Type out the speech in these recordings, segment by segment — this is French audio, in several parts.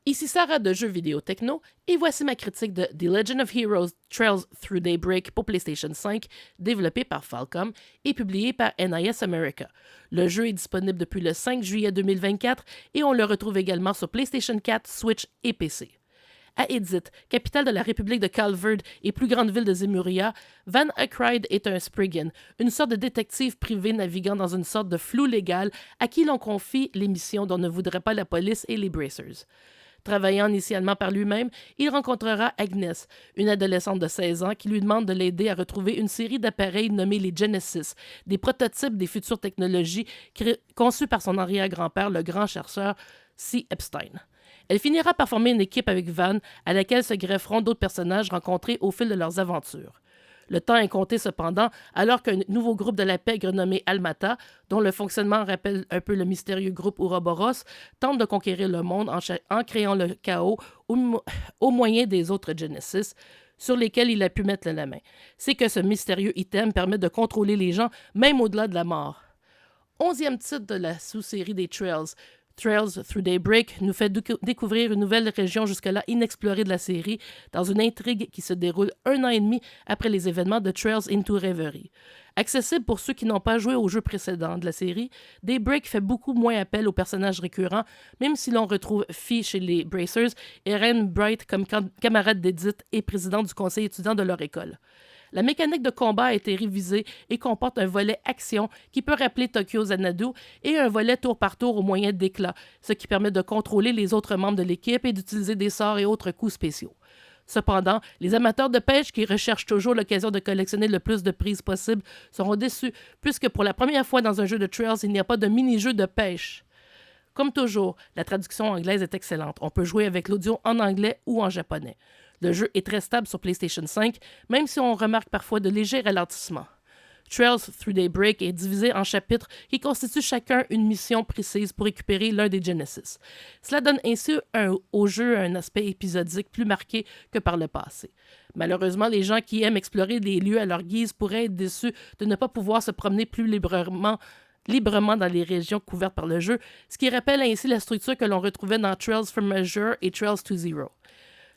Ici Sarah de Jeux vidéo techno, et voici ma critique de The Legend of Heroes Trails Through Daybreak pour PlayStation 5, développé par Falcom et publié par NIS America. Le jeu est disponible depuis le 5 juillet 2024 et on le retrouve également sur PlayStation 4, Switch et PC. À Edith, capitale de la République de Calverd et plus grande ville de Zemuria, Van Ackroyd est un Spriggan, une sorte de détective privé naviguant dans une sorte de flou légal à qui l'on confie les missions dont ne voudraient pas la police et les Bracers. Travaillant initialement par lui-même, il rencontrera Agnes, une adolescente de 16 ans qui lui demande de l'aider à retrouver une série d'appareils nommés les Genesis, des prototypes des futures technologies conçues par son arrière-grand-père, le grand chercheur C. Epstein. Elle finira par former une équipe avec Van, à laquelle se grefferont d'autres personnages rencontrés au fil de leurs aventures. Le temps est compté cependant, alors qu'un nouveau groupe de la pègre nommé Almata, dont le fonctionnement rappelle un peu le mystérieux groupe Ouroboros, tente de conquérir le monde en créant le chaos au moyen des autres Genesis, sur lesquels il a pu mettre la main. C'est que ce mystérieux item permet de contrôler les gens, même au-delà de la mort. 11e titre de la sous-série des Trails, Trails Through Daybreak nous fait découvrir une nouvelle région jusque-là inexplorée de la série dans une intrigue qui se déroule 1 an et demi après les événements de Trails into Reverie. Accessible pour ceux qui n'ont pas joué au jeu précédent de la série, Daybreak fait beaucoup moins appel aux personnages récurrents, même si l'on retrouve Fee chez les Bracers et Ren Bright comme camarade d'Edith et président du conseil étudiant de leur école. La mécanique de combat a été révisée et comporte un volet action qui peut rappeler Tokyo Xanadu et un volet tour par tour au moyen d'éclats, ce qui permet de contrôler les autres membres de l'équipe et d'utiliser des sorts et autres coups spéciaux. Cependant, les amateurs de pêche qui recherchent toujours l'occasion de collectionner le plus de prises possible seront déçus, puisque pour la première fois dans un jeu de Trails, il n'y a pas de mini-jeu de pêche. Comme toujours, la traduction anglaise est excellente. On peut jouer avec l'audio en anglais ou en japonais. Le jeu est très stable sur PlayStation 5, même si on remarque parfois de légers ralentissements. Trails Through Daybreak est divisé en chapitres qui constituent chacun une mission précise pour récupérer l'un des Genesis. Cela donne ainsi au jeu un aspect épisodique plus marqué que par le passé. Malheureusement, les gens qui aiment explorer des lieux à leur guise pourraient être déçus de ne pas pouvoir se promener plus librement dans les régions couvertes par le jeu, ce qui rappelle ainsi la structure que l'on retrouvait dans Trails from Azure et Trails to Zero.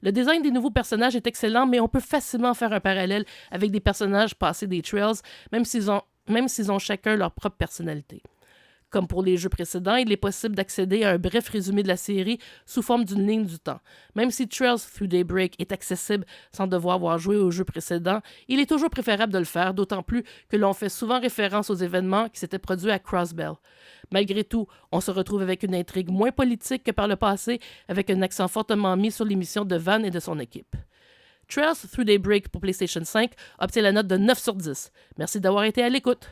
Le design des nouveaux personnages est excellent, mais on peut facilement faire un parallèle avec des personnages passés des Trails, même s'ils ont chacun leur propre personnalité. Comme pour les jeux précédents, il est possible d'accéder à un bref résumé de la série sous forme d'une ligne du temps. Même si Trails Through Daybreak est accessible sans devoir avoir joué au jeu précédent, il est toujours préférable de le faire, d'autant plus que l'on fait souvent référence aux événements qui s'étaient produits à Crossbell. Malgré tout, on se retrouve avec une intrigue moins politique que par le passé, avec un accent fortement mis sur les missions de Van et de son équipe. Trails Through Daybreak pour PlayStation 5 obtient la note de 9 sur 10. Merci d'avoir été à l'écoute.